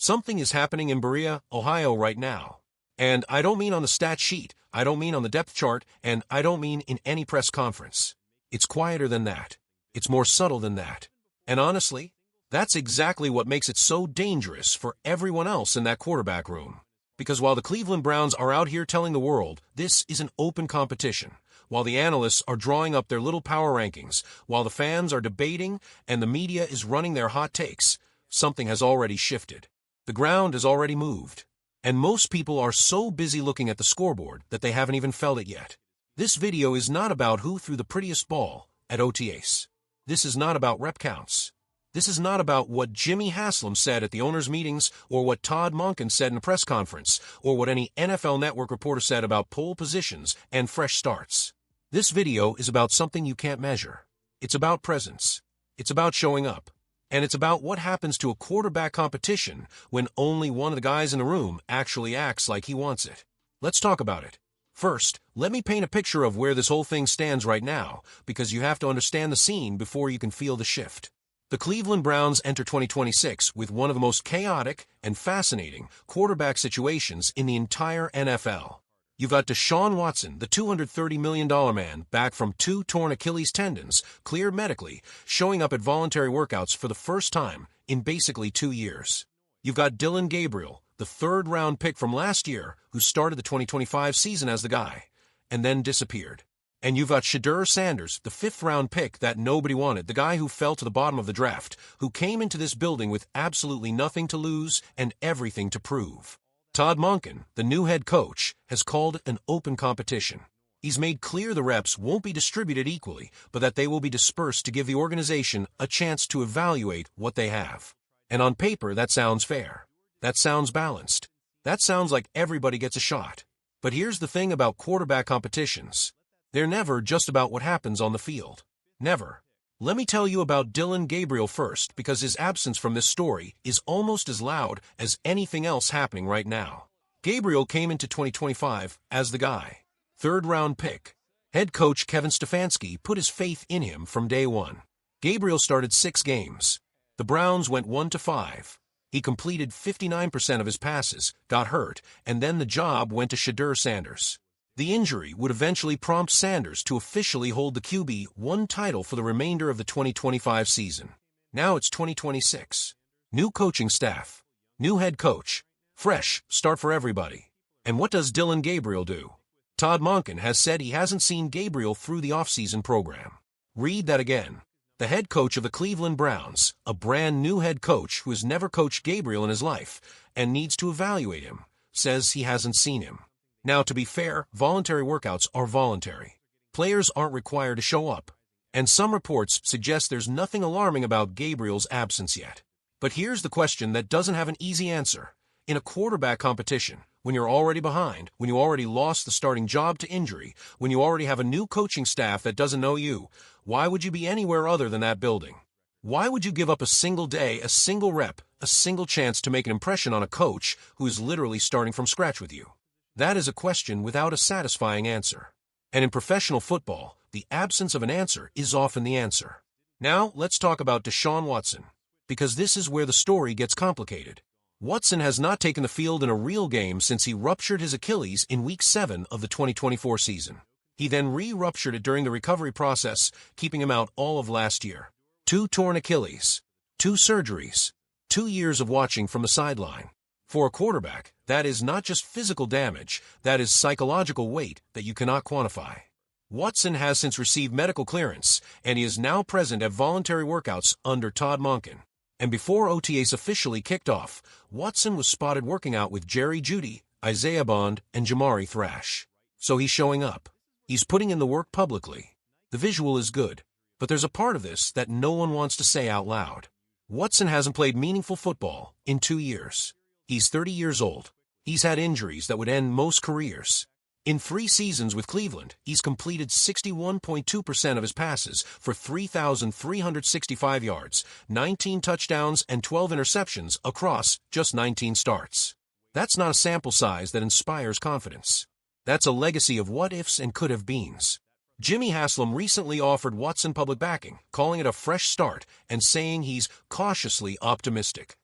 Something is happening in Berea, Ohio right now. And I don't mean on the stat sheet, I don't mean on the depth chart, and I don't mean in any press conference. It's quieter than that. It's more subtle than that. And honestly, that's exactly what makes it so dangerous for everyone else in that quarterback room. Because while the Cleveland Browns are out here telling the world this is an open competition, while the analysts are drawing up their little power rankings, while the fans are debating and the media is running their hot takes, something has already shifted. The ground has already moved. And most people are so busy looking at the scoreboard that they haven't even felt it yet. This video is not about who threw the prettiest ball at OTAs. This is not about rep counts. This is not about what Jimmy Haslam said at the owners' meetings or what Todd Monken said in a press conference or what any NFL Network reporter said about pole positions and fresh starts. This video is about something you can't measure. It's about presence. It's about showing up. And it's about what happens to a quarterback competition when only one of the guys in the room actually acts like he wants it. Let's talk about it. First, let me paint a picture of where this whole thing stands right now, because you have to understand the scene before you can feel the shift. The Cleveland Browns enter 2026 with one of the most chaotic and fascinating quarterback situations in the entire NFL. You've got Deshaun Watson, the $230 million man, back from 2 torn Achilles tendons, cleared medically, showing up at voluntary workouts for the first time in basically 2 years. You've got Dylan Gabriel, the 3rd-round pick from last year, who started the 2025 season as the guy, and then disappeared. And you've got Shedeur Sanders, the 5th-round pick that nobody wanted, the guy who fell to the bottom of the draft, who came into this building with absolutely nothing to lose and everything to prove. Todd Monken, the new head coach, has called it an open competition. He's made clear the reps won't be distributed equally, but that they will be dispersed to give the organization a chance to evaluate what they have. And on paper, that sounds fair. That sounds balanced. That sounds like everybody gets a shot. But here's the thing about quarterback competitions. They're never just about what happens on the field. Never. Let me tell you about Dylan Gabriel first, because his absence from this story is almost as loud as anything else happening right now. Gabriel came into 2025 as the guy. 3rd-round pick. Head coach Kevin Stefanski put his faith in him from day one. Gabriel started 6 games. The Browns went 1-5. He completed 59% of his passes, got hurt, and then the job went to Shedeur Sanders. The injury would eventually prompt Sanders to officially hold the QB1 title for the remainder of the 2025 season. Now it's 2026. New coaching staff. New head coach. Fresh start for everybody. And what does Dylan Gabriel do? Todd Monken has said he hasn't seen Gabriel through the offseason program. Read that again. The head coach of the Cleveland Browns, a brand new head coach who has never coached Gabriel in his life and needs to evaluate him, says he hasn't seen him. Now, to be fair, voluntary workouts are voluntary. Players aren't required to show up. And some reports suggest there's nothing alarming about Gabriel's absence yet. But here's the question that doesn't have an easy answer. In a quarterback competition, when you're already behind, when you already lost the starting job to injury, when you already have a new coaching staff that doesn't know you, why would you be anywhere other than that building? Why would you give up a single day, a single rep, a single chance to make an impression on a coach who is literally starting from scratch with you? That is a question without a satisfying answer. And in professional football, the absence of an answer is often the answer. Now, let's talk about Deshaun Watson, because this is where the story gets complicated. Watson has not taken the field in a real game since he ruptured his Achilles in Week 7 of the 2024 season. He then re-ruptured it during the recovery process, keeping him out all of last year. 2 torn Achilles, 2 surgeries, 2 years of watching from the sideline. For a quarterback, that is not just physical damage, that is psychological weight that you cannot quantify. Watson has since received medical clearance, and he is now present at voluntary workouts under Todd Monken. And before OTAs officially kicked off, Watson was spotted working out with Jerry Jeudy, Isaiah Bond, and Jamari Thrash. So he's showing up. He's putting in the work publicly. The visual is good, but there's a part of this that no one wants to say out loud. Watson hasn't played meaningful football in 2 years. He's 30 years old. He's had injuries that would end most careers. In 3 seasons with Cleveland, he's completed 61.2% of his passes for 3,365 yards, 19 touchdowns, and 12 interceptions across just 19 starts. That's not a sample size that inspires confidence. That's a legacy of what-ifs and could-have-beens. Jimmy Haslam recently offered Watson public backing, calling it a fresh start and saying he's cautiously optimistic.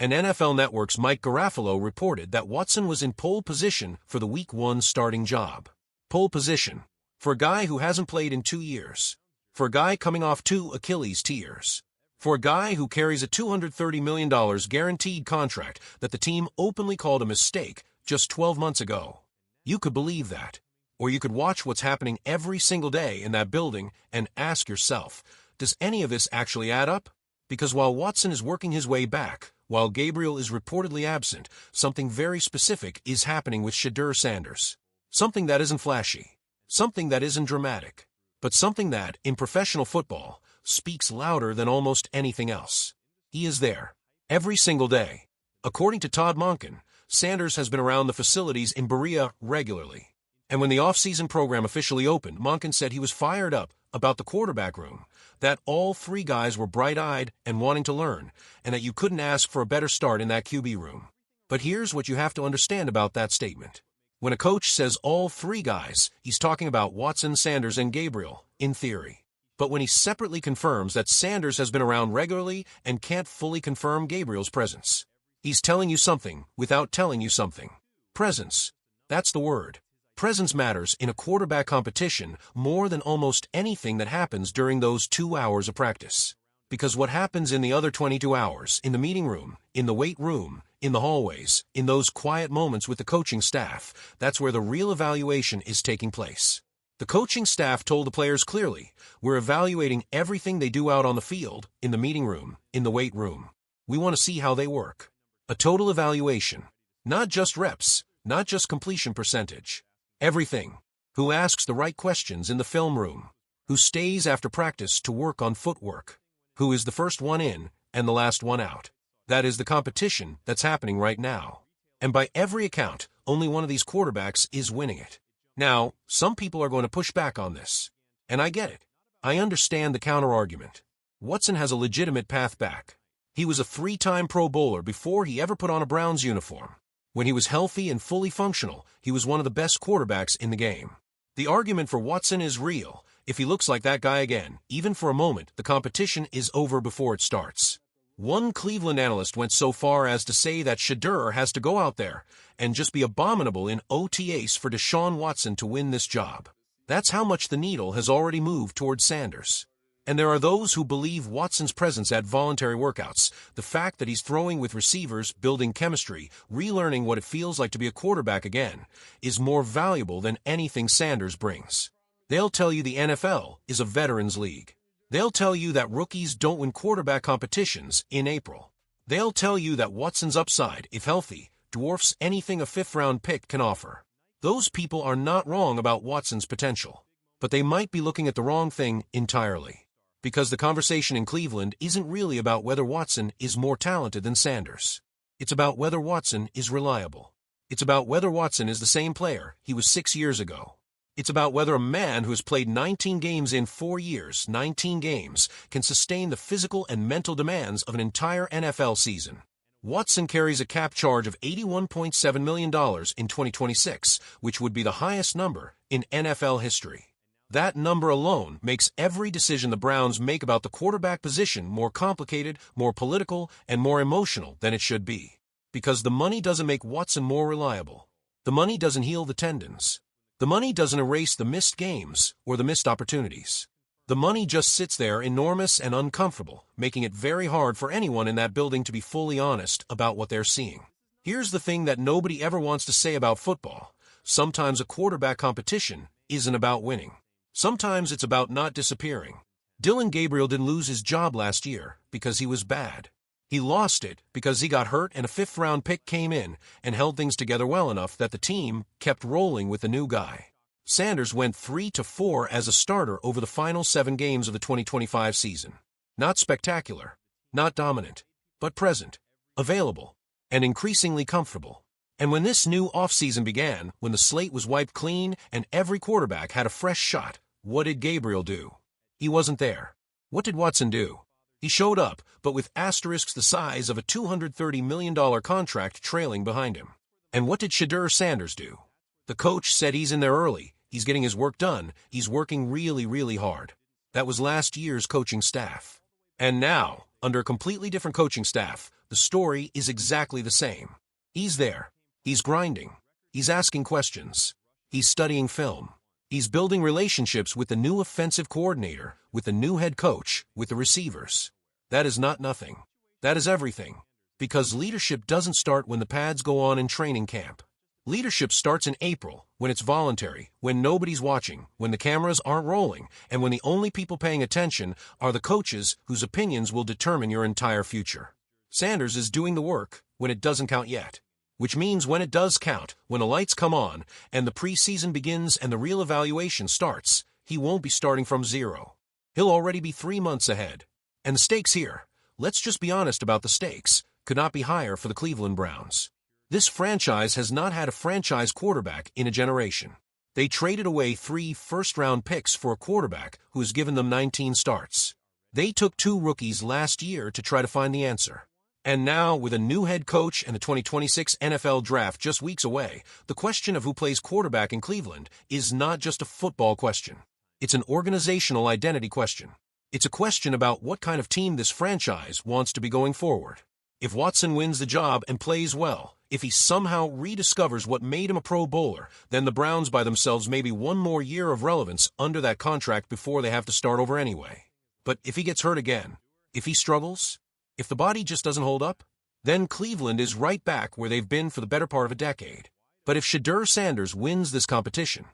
And NFL Network's Mike Garafolo reported that Watson was in pole position for the Week 1 starting job. Pole position. For a guy who hasn't played in 2 years. For a guy coming off 2 Achilles tears. For a guy who carries a $230 million guaranteed contract that the team openly called a mistake just 12 months ago. You could believe that. Or you could watch what's happening every single day in that building and ask yourself, does any of this actually add up? Because while Watson is working his way back, while Gabriel is reportedly absent, something very specific is happening with Shedeur Sanders. Something that isn't flashy. Something that isn't dramatic. But something that, in professional football, speaks louder than almost anything else. He is there. Every single day. According to Todd Monken, Sanders has been around the facilities in Berea regularly. And when the offseason program officially opened, Monken said he was fired up about the quarterback room, that all 3 guys were bright-eyed and wanting to learn, and that you couldn't ask for a better start in that QB room. But here's what you have to understand about that statement. When a coach says all 3 guys, he's talking about Watson, Sanders, and Gabriel, in theory. But when he separately confirms that Sanders has been around regularly and can't fully confirm Gabriel's presence, he's telling you something without telling you something. Presence. That's the word. Presence matters in a quarterback competition more than almost anything that happens during those 2 hours of practice. Because what happens in the other 22 hours, in the meeting room, in the weight room, in the hallways, in those quiet moments with the coaching staff, that's where the real evaluation is taking place. The coaching staff told the players clearly, we're evaluating everything they do out on the field, in the meeting room, in the weight room. We want to see how they work. A total evaluation. Not just reps, not just completion percentage. Everything. Who asks the right questions in the film room? Who stays after practice to work on footwork? Who is the first one in and the last one out? That is the competition that's happening right now. And by every account, only one of these quarterbacks is winning it. Now, some people are going to push back on this. And I get it. I understand the counter-argument. Watson has a legitimate path back. He was a 3-time Pro Bowler before he ever put on a Browns uniform. When he was healthy and fully functional, he was one of the best quarterbacks in the game. The argument for Watson is real. If he looks like that guy again, even for a moment, the competition is over before it starts. One Cleveland analyst went so far as to say that Shedeur has to go out there and just be abominable in OTAs for Deshaun Watson to win this job. That's how much the needle has already moved towards Sanders. And there are those who believe Watson's presence at voluntary workouts, the fact that he's throwing with receivers, building chemistry, relearning what it feels like to be a quarterback again, is more valuable than anything Sanders brings. They'll tell you the NFL is a veterans league. They'll tell you that rookies don't win quarterback competitions in April. They'll tell you that Watson's upside, if healthy, dwarfs anything a 5th-round pick can offer. Those people are not wrong about Watson's potential. But they might be looking at the wrong thing entirely. Because the conversation in Cleveland isn't really about whether Watson is more talented than Sanders. It's about whether Watson is reliable. It's about whether Watson is the same player he was 6 years ago. It's about whether a man who has played 19 games in 4 years, 19 games, can sustain the physical and mental demands of an entire NFL season. Watson carries a cap charge of $81.7 million in 2026, which would be the highest number in NFL history. That number alone makes every decision the Browns make about the quarterback position more complicated, more political, and more emotional than it should be. Because the money doesn't make Watson more reliable. The money doesn't heal the tendons. The money doesn't erase the missed games or the missed opportunities. The money just sits there enormous and uncomfortable, making it very hard for anyone in that building to be fully honest about what they're seeing. Here's the thing that nobody ever wants to say about football. Sometimes a quarterback competition isn't about winning. Sometimes it's about not disappearing. Dylan Gabriel didn't lose his job last year because he was bad. He lost it because he got hurt and a 5th-round pick came in and held things together well enough that the team kept rolling with the new guy. Sanders went 3-4 as a starter over the final 7 games of the 2025 season. Not spectacular, not dominant, but present, available, and increasingly comfortable. And when this new offseason began, when the slate was wiped clean and every quarterback had a fresh shot, what did Gabriel do? He wasn't there. What did Watson do? He showed up, but with asterisks the size of a $230 million contract trailing behind him. And what did Shedeur Sanders do? The coach said he's in there early, he's getting his work done, he's working really, really hard. That was last year's coaching staff. And now, under a completely different coaching staff, the story is exactly the same. He's there. He's grinding. He's asking questions. He's studying film. He's building relationships with the new offensive coordinator, with the new head coach, with the receivers. That is not nothing. That is everything. Because leadership doesn't start when the pads go on in training camp. Leadership starts in April, when it's voluntary, when nobody's watching, when the cameras aren't rolling, and when the only people paying attention are the coaches whose opinions will determine your entire future. Sanders is doing the work when it doesn't count yet. Which means when it does count, when the lights come on, and the preseason begins and the real evaluation starts, he won't be starting from zero. He'll already be 3 months ahead. And the stakes here, let's just be honest about the stakes, could not be higher for the Cleveland Browns. This franchise has not had a franchise quarterback in a generation. They traded away 3 first-round picks for a quarterback who has given them 19 starts. They took 2 rookies last year to try to find the answer. And now, with a new head coach and the 2026 NFL Draft just weeks away, the question of who plays quarterback in Cleveland is not just a football question. It's an organizational identity question. It's a question about what kind of team this franchise wants to be going forward. If Watson wins the job and plays well, if he somehow rediscovers what made him a Pro Bowler, then the Browns buy themselves maybe 1 more year of relevance under that contract before they have to start over anyway. But if he gets hurt again, if he struggles, if the body just doesn't hold up, then Cleveland is right back where they've been for the better part of a decade. But if Shedeur Sanders wins this competition,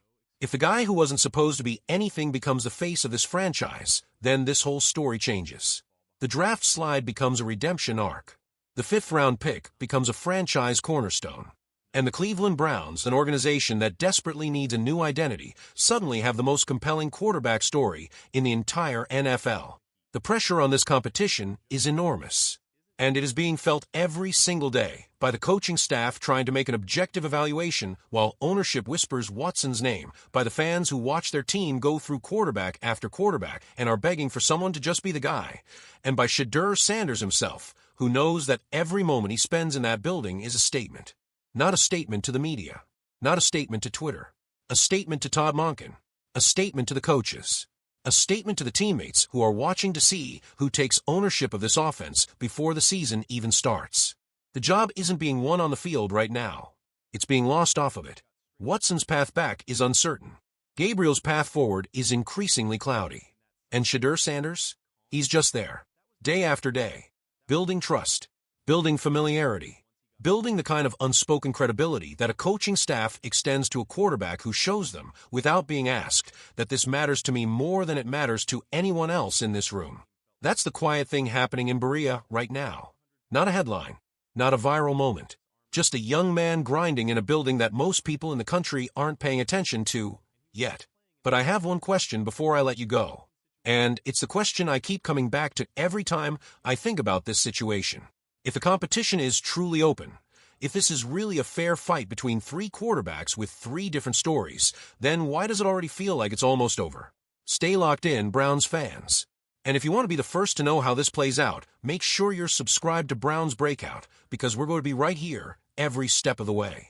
if the guy who wasn't supposed to be anything becomes the face of this franchise, then this whole story changes. The draft slide becomes a redemption arc. The 5th-round pick becomes a franchise cornerstone. And the Cleveland Browns, an organization that desperately needs a new identity, suddenly have the most compelling quarterback story in the entire NFL. The pressure on this competition is enormous, and it is being felt every single day by the coaching staff trying to make an objective evaluation while ownership whispers Watson's name, by the fans who watch their team go through quarterback after quarterback and are begging for someone to just be the guy, and by Shedeur Sanders himself, who knows that every moment he spends in that building is a statement. Not a statement to the media, not a statement to Twitter, a statement to Todd Monken, a statement to the coaches. A statement to the teammates who are watching to see who takes ownership of this offense before the season even starts. The job isn't being won on the field right now. It's being lost off of it. Watson's path back is uncertain. Gabriel's path forward is increasingly cloudy. And Shedeur Sanders? He's just there, day after day, building trust, building familiarity, building the kind of unspoken credibility that a coaching staff extends to a quarterback who shows them, without being asked, that this matters to me more than it matters to anyone else in this room. That's the quiet thing happening in Berea right now. Not a headline, not a viral moment, just a young man grinding in a building that most people in the country aren't paying attention to yet. But I have one question before I let you go. And it's the question I keep coming back to every time I think about this situation. If the competition is truly open, if this is really a fair fight between 3 quarterbacks with 3 different stories, then why does it already feel like it's almost over? Stay locked in, Browns fans. And if you want to be the first to know how this plays out, make sure you're subscribed to Browns Breakout, because we're going to be right here every step of the way.